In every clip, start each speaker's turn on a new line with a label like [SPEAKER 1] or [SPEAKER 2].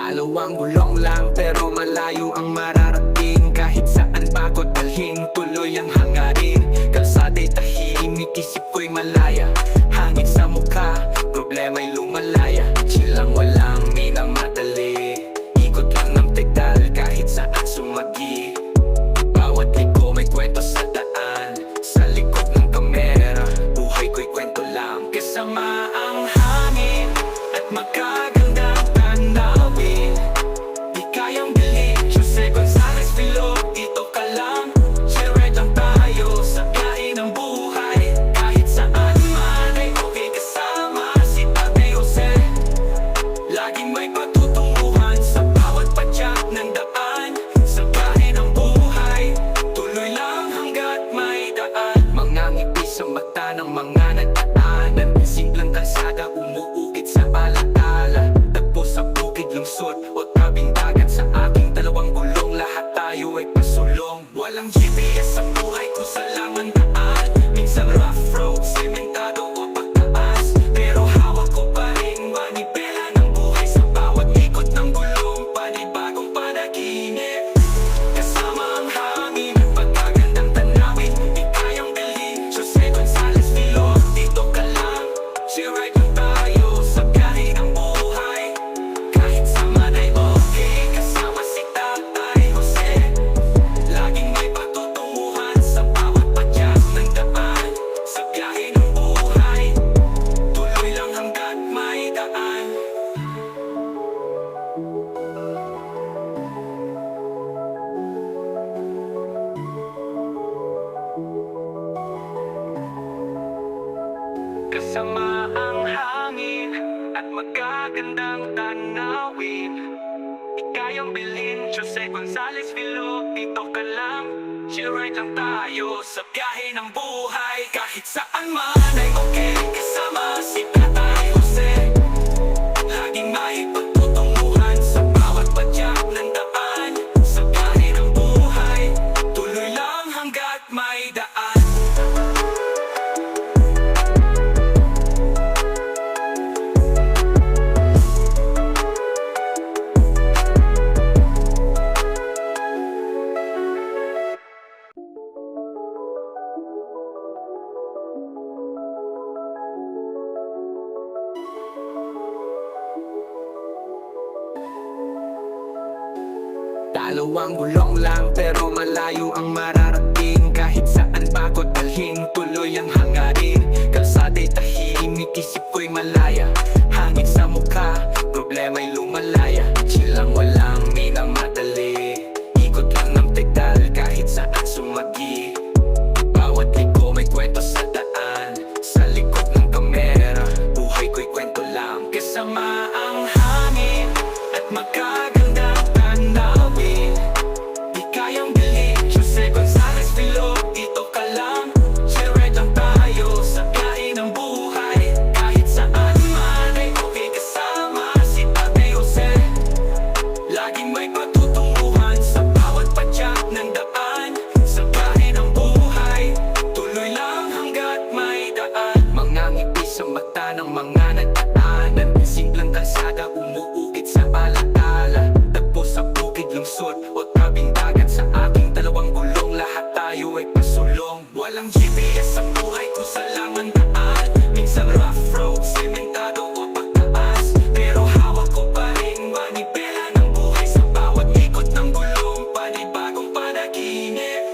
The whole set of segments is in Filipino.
[SPEAKER 1] Dalawang gulong lang pero malayo ang mararating. Kahit saan pa ko dalhin, tuloy ang hangarin. Kalsada'y tahimik, isip ko'y malaya. Hangin sa mukha, problema'y lumalaya. Chilang walang minamadali, ikot lang ng pedal kahit saan sumagi. Bawat liko may kwento sa daan, sa likod ng kamera, buhay ko'y kwento lang. Kasama ang hangin at magagandang tanawin. Di kayang bilhin, Jose Gonzalez Filog, dito ka lang. Share lang tayo sa biyahe ng buhay. Kahit saan man ay okay kasama si Tate Jose. Laging may patutunguhan sa bawat padyak ng daan. Sa biyahe ng buhay, tuloy lang hanggat may daan. Mga ngiti sa mata ng mga nagdaanan. Simpleng kalsada umuukit sa alaala. Tagpo sa bukid, lungsod o tabing dagat. Sa aking dalawang gulong, lahat tayo ay pasulong. Walang GPS sa buhay ko sa lamang daan. Minsan rough road, sementado o pagtaas. Pero hawak ko pa rin manibela ng buhay. Sa bawat ikot ng gulong, panibagong panaginip. Kasama ang hangin, pagkagandang tanawin. Di kayang bilhin, Jose Gonzalez Filog, dito ka lang. Share lang tayo sa biyahe ng buhay. Kahit saan ay okay, kasama si Tatay Jose. Laging may patutunguhan sa bawat padyak ng daan. Sa biyahe ng buhay, tuloy lang hanggat may daan. Kasama ang hangin at magagandang tanawin. Di kayang bilhin, Jose Gonzalez Filog, dito ka lang. Share lang tayo sa biyahe ng buhay. Kahit saan man ay okay, kasama si Tatay Jose. Laging may pagtutunguhan sa bawat padyak ng daan. Sa biyahe ng buhay, tuloy lang hanggat may daan. Dalawang gulong lang pero malayo ang mararating. Kahit saan pa ko dalhin, tuloy ang hangarin. Kalsada'y tahimik, isip ko'y malaya. Hangin sa mukha, problema'y lumalaya. Chilang walang minamadali, ikot lang ng pedal kahit saan sumagi. Bawat liko may kwento sa daan, sa likod ng kamera, buhay ko'y kwento lang. Kasama ang hangin at magagandang tanawin. Di kayang bilhin, Jose Gonzalez Filog, dito ka lang. Share lang tayo sa biyahe ng buhay. Kahit saan man ay okay kasama si Tate Jose. Laging may patutunguhan sa bawat padyak ng daan. Sa biyahe ng buhay, tuloy lang hanggat may daan. Mga ngiti sa mata ng mga nagdaanan. Simpleng kalsada umuukit sa alaala. Tagpo sa bukid, lungsod o tabing dagat. Sa aking dalawang gulong, lahat tayo ay pasulong. Walang GPS sa buhay ko sa lamang daan. Minsan rough road, sementado o pagtaas. Pero hawak ko pa rin manibela ng buhay. Sa bawat ikot ng gulong, panibagong panaginip.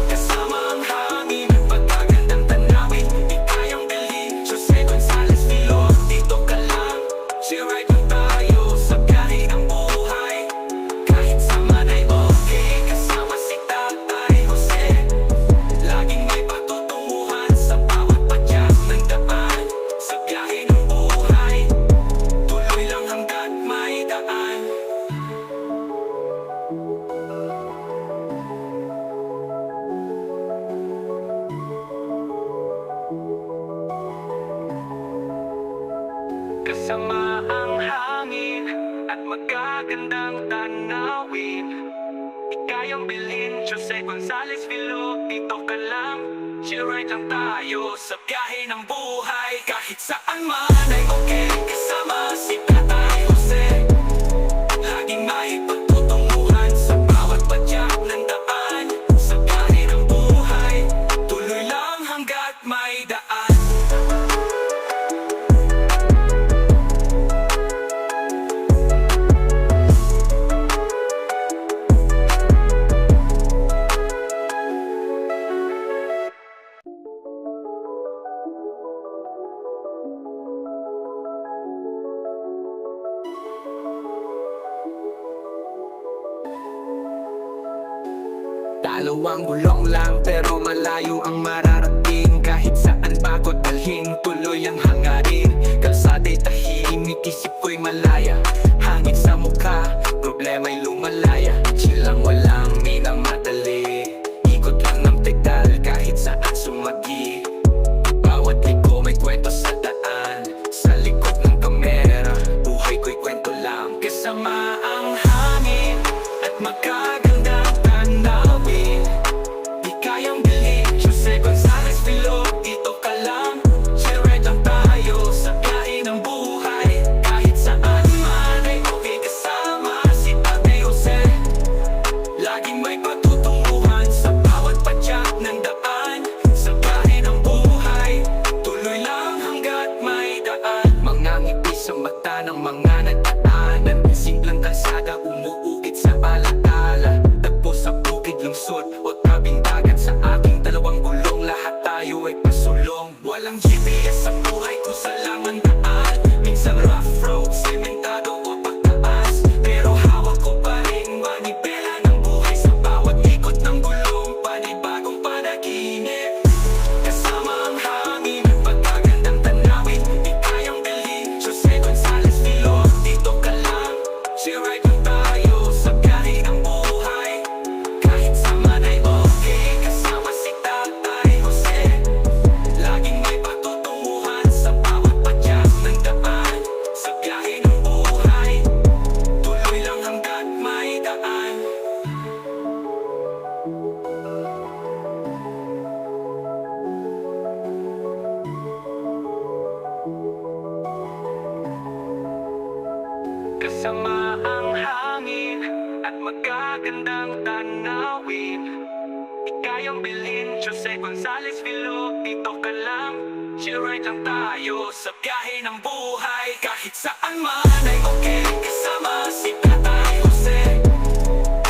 [SPEAKER 1] Kasama ang hangin, pagkagandang tanawin. Di kayang bilhin, Jose Gonzalez Filog, dito ka lang. Share lang tayo sa biyahe ng buhay. Kahit saan ay okay, kasama si Tatay Jose. Laging may patutunguhan sa bawat padyak ng daan. Sa biyahe ng buhay, tuloy lang hanggat may daan. Kasama ang hangin at magagandang tanawin. Di kayang bilhin, Jose Gonzalez Filog, dito ka lang. Share lang tayo sa biyahe ng buhay. Kahit saan man ay okay, kasama si Tatay Jose. Laging may pagtutunguhan sa bawat padyak ng daan. Sa biyahe ng buhay, tuloy lang hanggat may daan. Dalawang gulong lang pero malayo ang mararating. Kahit saan bago dalhin, tuloy ang hangarin. Kalsada'y tahimik, isip ko'y malaya. Hangin sa mukha, problema'y lumalaya. Chill lang, walang minamadali. Ikot lang ng pedal kahit saan sumagi. Bawat liko may kwento sa daan. Sa likod ng kamera, buhay ko'y kwento lang. Kasama ang hangin at magagandang tanawin. Di kayang bilhin, Jose Gonzalez Vilo. Dito ka lang, share lang tayo sa biyahe ng buhay. Kahit saan man ay okay kasama si Ate Jose. Laging may patutunguhan sa bawat padyak ng daan. Sa biyahe ng buhay, tuloy lang hanggat may daan. Mga ngiti sa mata ng mga nagdaanan. Simpleng kalsada umuukit sa alaala. Tagpo sa bukid, lungsod o tabing dagat. Sa aking dalawang gulong, lahat tayo ay pasulong. Walang GPS sa buhay kung saan lang ang daan. Minsan rough road, sementado o pagtaas. Pero hawak ko pa rin manibela ng buhay. Sa bawat ikot ng gulong, panibagong panaginip. Kasama ang hangin, pagkagandang tanawin. Di kayang bilhin, Jose Gonzalez Vilo. Dito ka lang, share lang tayo sa biyahe ng buhay. Kahit saan ay okay, kasama si Tatay Jose. Laging may patutunguhan sa bawat padyak ng daan. Sa biyahe ng buhay, tuloy lang hanggat may daan. Kasama ang hangin at magagandang tanawin. Di kayang bilhin, Jose Gonzalez Vilo. Dito ka lang, chill right lang tayo sa biyahe ng buhay. Kahit saan man ay okay, kasama si Tatay Jose.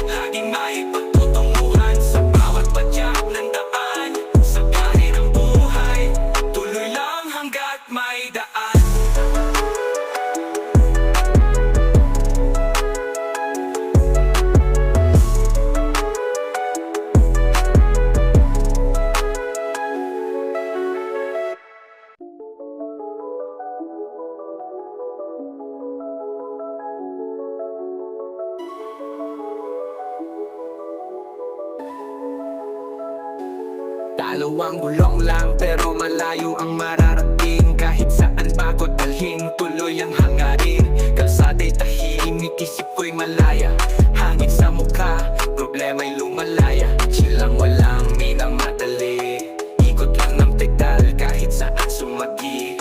[SPEAKER 1] Laging may pagtutunguhan sa bawat padyak ng daan. Sa biyahe ng buhay, tuloy lang hanggat may daan. Dalawang gulong lang pero malayo ang mararating. Kahit saan bago dalhin, tuloy ang hangarin. Kalsada'y tahimik, isip ko'y malaya. Hangin sa mukha, problema'y lumalaya. Chill lang, walang minamadali. Ikot lang ng pedal kahit saan sumagi.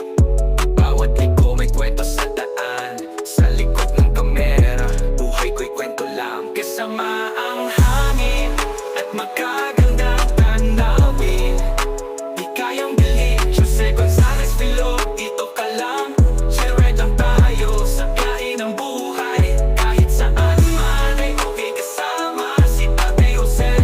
[SPEAKER 1] Bawat liko may kwento sa daan. Sa likod ng kamera, buhay ko'y kwento lang. Kasama ang hangin at magagandang tanawin. Di kayang bilhin, Jose Gonzalez Vilo. Dito ka lang, share lang tayo sa biyahe ng buhay. Kahit saan man ay okay kasama si Ate Jose.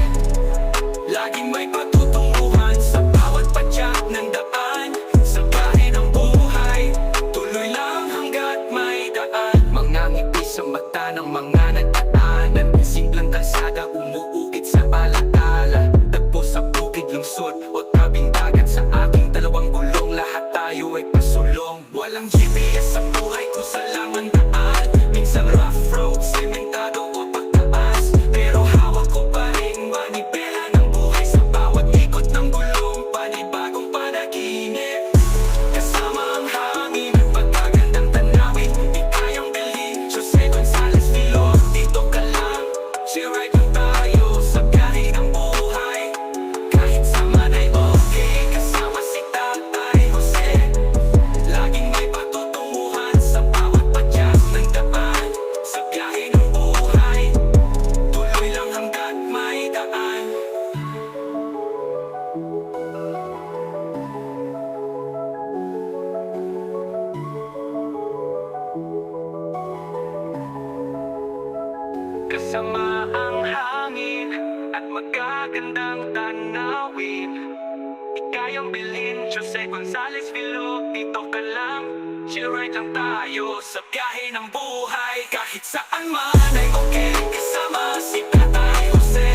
[SPEAKER 1] Laging may patutunguhan sa bawat padyak ng daan. Sa biyahe ng buhay, tuloy lang hanggat may daan. Mga ngiti sa mata ng mga nagdaanan. Simpleng kalsada umuukit sa alaala. Tagpo sa bukid, lungsod o tabing dagat. Sa aking dalawang gulong, lahat tayo ay pasulong. Walang GPS sa buhay kung saan lang ang daan. Minsan rough road, sementado o pagtaas. Pero hawak ko pa rin manibela ng buhay. Sa bawat ikot ng gulong, panibagong panaginip. Kasama ang hangin, pagkagandang tanawin. Di kayang bilhin, Jose Gonzalez Vilo. Dito ka lang, share lang tayo sa biyahe ng buhay. Kahit saan ay okay, kasama si Tatay Jose. Laging may patutunguhan sa bawat padyak ng daan. Sa biyahe ng buhay, magagandang tanawin. Ikayang bilhin, Jose Gonzales Vilo. Dito ka lang, share lang tayo sa biyahe ng buhay. Kahit saan man ay okay, kasama si Tatay Jose.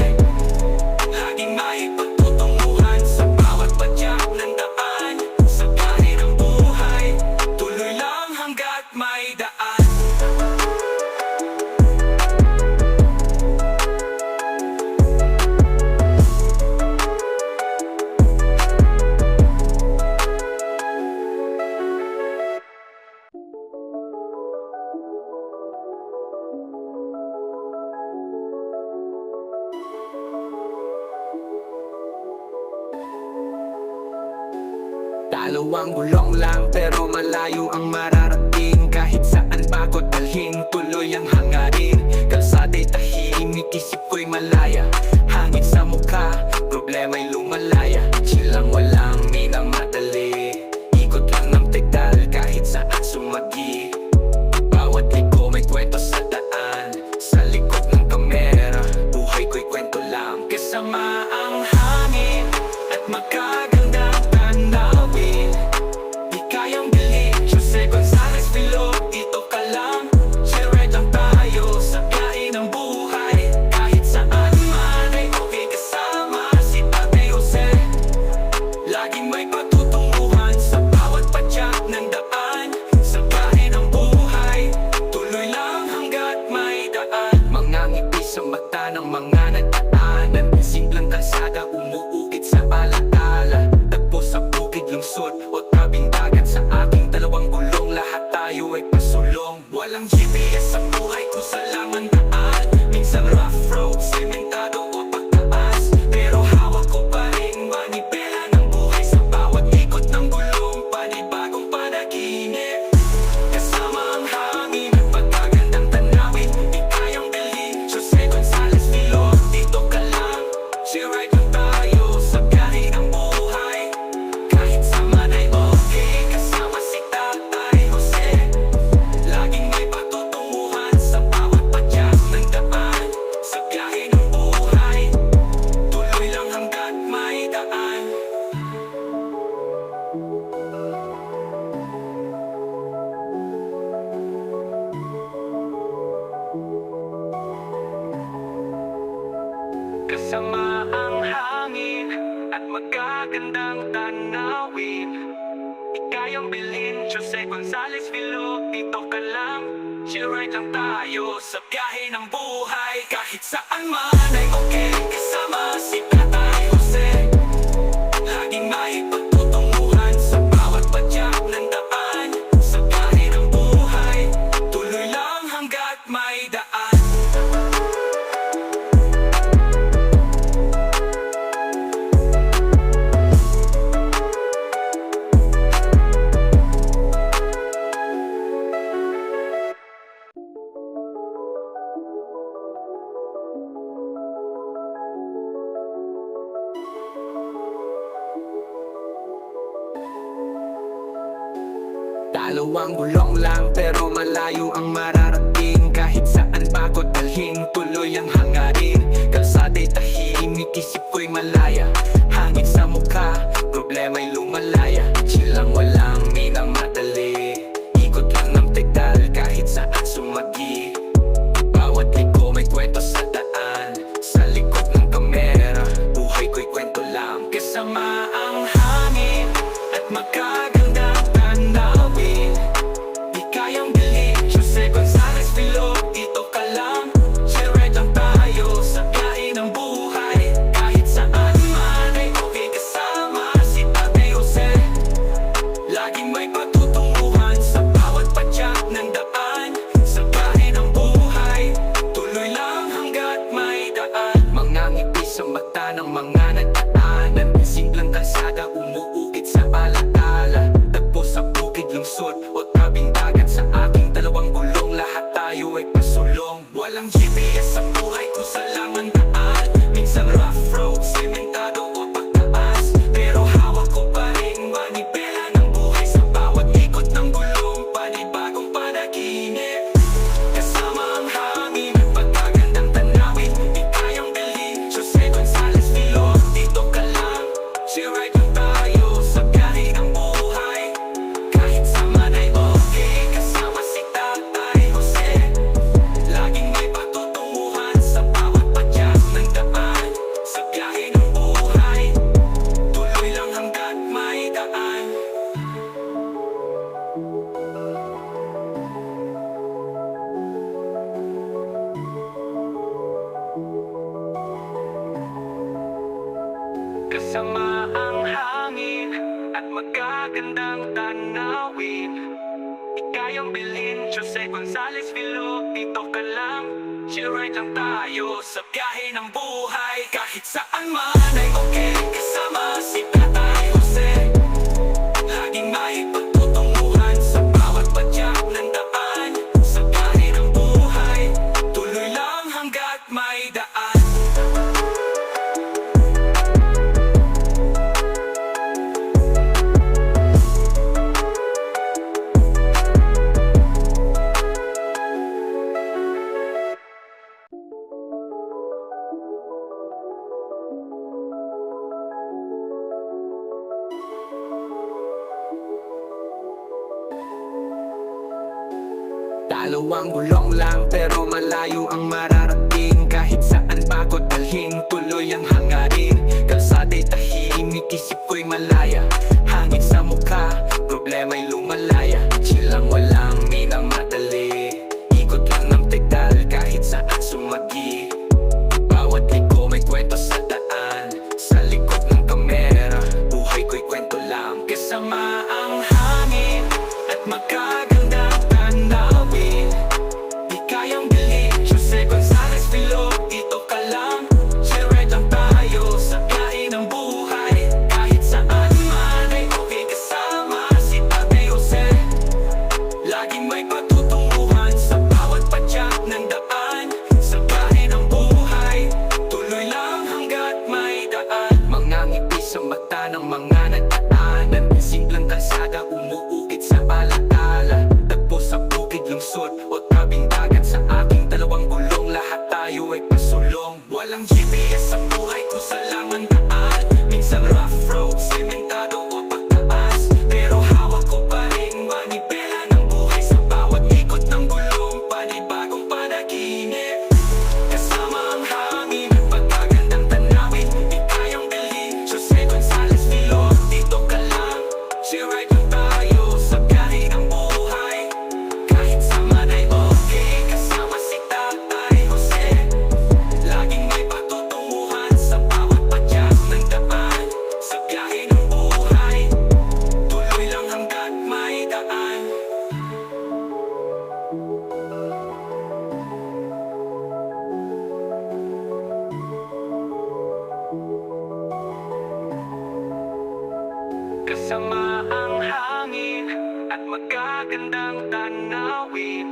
[SPEAKER 1] Laging may pagtutunguhan sa bawat padyak ng daan. Sa biyahe ng buhay, tuloy lang hanggat may daan. Dalawang gulong lang pero malayo ang mararating. Kahit saan bago dalhin, tuloy ang hangarin. Kalsada'y tahimik, isip ko'y malaya. Hangin sa mukha, problema'y lumalaya. Chill lang, walang minamadali. Ikot lang ng pedal kahit saan sumagi. Bawat liko may kwento sa daan. Sa likod ng kamera, buhay ko'y kwento lang. Kasama ang hangin at magagandang tanawin. Di kayang bilhin, Jose Gonzales Vilo. Dito ka lang, share lang tayo sa biyahe ng buhay. Kahit saan man ay okay, kasama si Tatay Jose. Laging may patutunguhan sa bawat padyak ng daan. Sa biyahe ng buhay, tuloy lang hanggat may daan. Mga ngiti sa mata ng mga nagdaanan. Simpleng kalsada, umuukit sa alaala. Tagpo sa bukid, lungsod o tabing dagat. Sa aking dalawang gulong, lahat tayo ay pasulong. Walang GPS sa buhay kung saan ang daan. Minsan rough road, sementado o pagtaas. Pero hawak ko pa rin manibela ng buhay. Sa bawat ikot ng gulong, panibagong panaginip. Kasama ang hangin at magagandang tanawin. Di kayang bilhin, Jose Gonzales Vilo. Dito ka lang, share lang tayo sa biyahe ng buhay. Kahit saan ay okay, kasama si Tatay Jose. Laging may patutunguhan sa bawat padyak ng daan. Sa biyahe ng buhay, tuloy lang hanggat may daan. Kasama ang hangin at magagandang tanawin. Ikayang bilhin, Jose Gonzales Vilo. Dito ka lang, share lang tayo sa biyahe ng buhay. Kahit saan man ay okay, kasama si Tatay Jose. Laging may pagtutunguhan sa bawat padyak ng daan. Sa biyahe ng buhay, tuloy lang hanggat may daan. Dalawang gulong lang pero malayo ang mararating. Kahit saan bago dalhin, tuloy ang hangarin. Kalsada'y tahimik, isip ko'y malaya. Hangin sa mukha, problema'y lumalaya. Chill lang, walang minamadali. Ikot lang ng pedal kahit saan sumagi. Bawat liko may kwento sa daan. Sa likod ng kamera, buhay ko'y kwento lang. Kasama ang hangin at magagandang tanawin. Di kayang bilhin, Jose Gonzales Vilo. Dito ka lang, share lang tayo sa biyahe ng buhay. Kahit saan man ay okay, kasama si Tatay Jose. at magagandang tanawin. Di kayang bilhin, Jose Gonzales Vilo, dito ka lang. Chill ride lang tayo sa biyahe ng buhay. Kahit saan man ay okay, kasama si Tatay Jose. Laging may pagtutunguhan sa bawat padyak ng daan. Sa biyahe ng buhay, tuloy lang hanggat may daan. Dalawang gulong lang pero malayo ang mararating. Kahit saan pa ko dalhin, tuloy ang hangarin. Kalsada'y tahimik, isip ko'y malaya. Hangin sa mukha, problema'y lumalaya. Chill lang, walang minamadali. Ikot lang ng pedal kahit saan sumagi. Bawat liko may kwento sa daan. Sa likod ng kamera, buhay ko'y kwento lang. Kasama ang hangin at magagandang tanawin. Di kayang bilhin, Jose Gonzales Vilo, dito ka lang. Chill ride lang tayo sa biyahe ng buhay. Kahit saan man ay okay, kasama si Tatay Jose. Laging may patutunguhan sa bawat padyak ng daan. Sa biyahe ng buhay, tuloy lang hanggat may daan. Mga ngiti sa mata ng mga nagdaanan. Simpleng kalsada, umuukit sa alaala. Tagpo sa bukid, lungsod o tabing dagat. Sa aking dalawang gulong, lahat tayo ay pasulong. Walang GPS sa buhay ko, sa laman daan. Minsan rough road, sementado o pagtaas. Pero hawak ko pa rin manibela ng buhay. Sa bawat ikot ng gulong, panibagong panaginip. Kasama ang hangin at magagandang tanawin. Di kayang bilhin, Jose Gonzales Vilo, dito ka lang. Chill ride lang tayo sa biyahe ng buhay. Kahit saan ay okay, kasama si Tatay Jose. Laging may patutunguhan sa bawat padyak ng daan. Sa biyahe ng buhay, tuloy lang hanggat may daan. Kasama ang hangin at magagandang tanawin.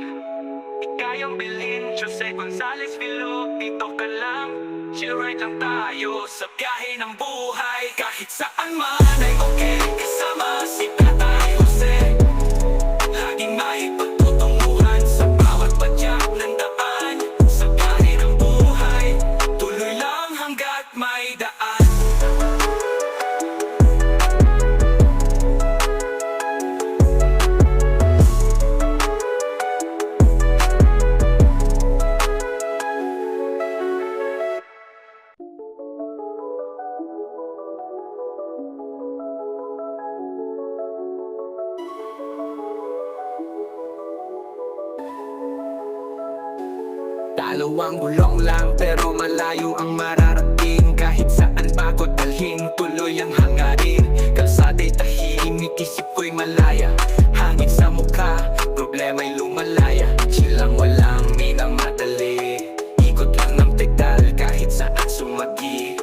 [SPEAKER 1] Di kayang bilhin, Jose Gonzales Vilo, dito ka lang. Chill ride lang tayo sa biyahe ng buhay. Kahit saan man ay okay, kasama si Tatay Jose. Laging may pagtutunguhan sa bawat padyak ng daan. Sa biyahe ng buhay, tuloy lang hanggat may daan. Dalawang gulong lang pero malayo ang mararating. Kahit saan pa ko dalhin, tuloy ang hangarin. Kalsada'y tahimik, isip ko'y malaya. Hangin sa mukha, problema'y lumalaya. Chill lang, walang minamadali. Ikot lang ng pedal kahit saan sumagi.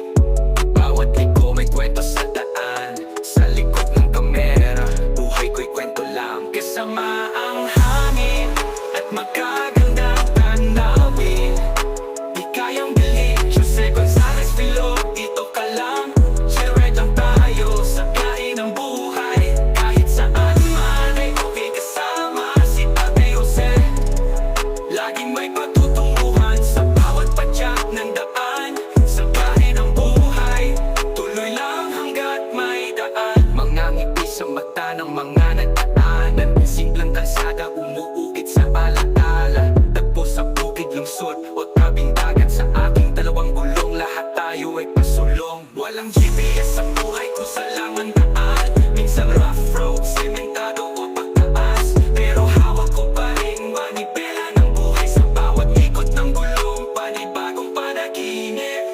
[SPEAKER 1] Bawat liko may kwento sa daan. Sa likod ng kamera, buhay ko'y kwento lang. Kasama ang hangin at magagandang tanawin. Di kayang bilhin, Jose Gonzales Vilo, dito ka lang. Chill ride lang tayo sa biyahe ng buhay. Kahit saan man ay okay, kasama si Tatay Jose. Laging may patutunguhan sa bawat padyak ng daan. Sa biyahe ng buhay, tuloy lang hanggat may daan. Mga ngiti sa mata ng mga nagdaanan. Simpleng kalsada, umuukit sa alaala. Tagpo sa bukid, lungsod o tabing dagat. Sa aking dalawang gulong, lahat tayo ay pasulong. Walang GPS sa buhay ko, sa laman daan. Minsan rough road, sementado o pagtaas. Pero hawak ko pa rin manibela ng buhay. Sa bawat ikot ng gulong, panibagong panaginip.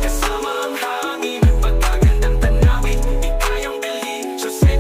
[SPEAKER 1] Kasama ang hangin at magagandang tanawin. Di kayang bilhin, Jose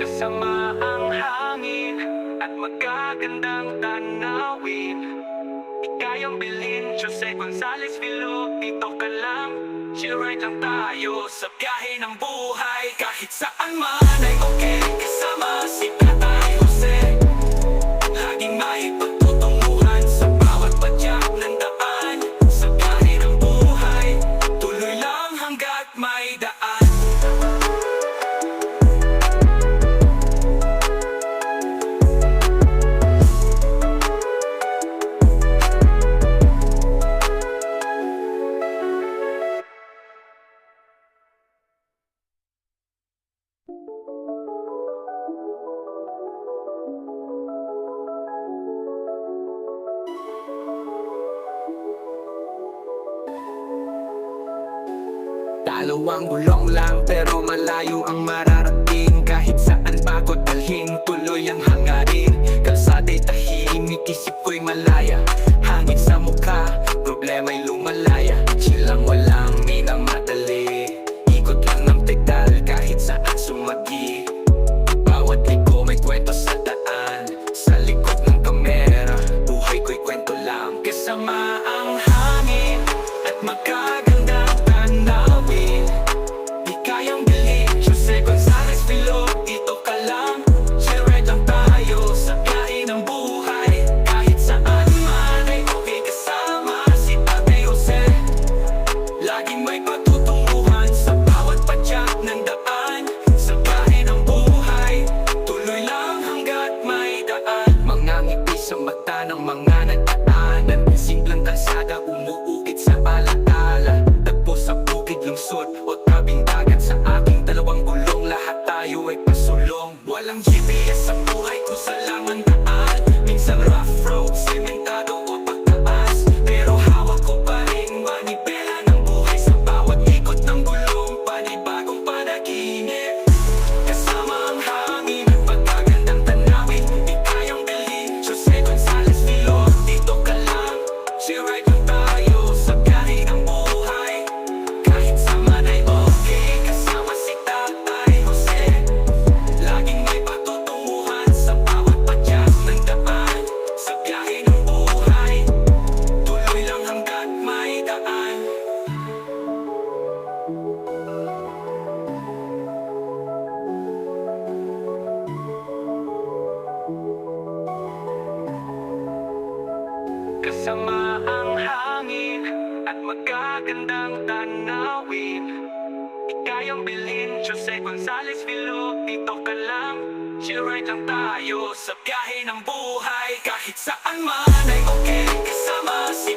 [SPEAKER 1] Kasama ang hangin at magagandang tanawin. Ikayang bilhin, Jose Gonzales Vilo. Dito ka lang, chill right lang tayo sa biyahe ng buhay. Kahit saan man ay okay, kasama si Tatay Jose. Laging may pagtutunguhan sa bawat padyak ng daan. Sa biyahe ng buhay, tuloy lang hanggat may daan. Dalawang gulong lang pero malayo ang mararating. Kahit saan bago dalhin, tuloy ang hangarin. Kalsada'y tahimik, isip ko'y malaya. Hangin sa mukha, problema'y lumalaya. Chill lang, walang minamadali. Ikot lang ng pedal kahit saan sumagi. Bawat liko may kwento sa daan. Sa likod ng kamera, buhay ko'y kwento lang. Kasama ang hangin at magagandang tanawin. Di kayang bilhin, Jose Gonzales Vilo. Dito ka lang, chill right lang tayo sa biyahe ng buhay. Kahit saan man ay okay, kasama si Tatay Jose. Laging may patutunguhan sa bawat padyak ng daan. Sa biyahe ng buhay, tuloy lang hanggat may daan. Mga ngiti sa mata ng mga nagdaanan. Simpleng kalsada, umuukit sa alaala. Tagpo sa bukid, lungsod o tabing dagat. Sa aking dalawang gulong, lahat tayo ay pasulong. Walang GPS sa buhay kung saan lang ang daan. Minsan rough road, sementado o pagtaas. Pero hawak ko pa rin manibela ng buhay. Sa bawat ikot ng gulong, panibagong panaginip. Kasama ang hangin at pagkagandang tanawin. Di kayang bilhin, Jose Gonzales Vilo. Dito ka lang, chill right lang tayo sa biyahe ng buhay. Kahit saan ay okay, kasama si Tatay Jose. Laging may patutunguhan sa bawat padyak ng daan. Sa biyahe ng buhay, tuloy lang hanggat may daan. Kasama ang hangin at magagandang tanawin. Ikayang bilhin, Jose Gonzales Vilo. Dito ka lang, chill right lang tayo sa biyahe ng buhay. Kahit saan man ay okay, kasama si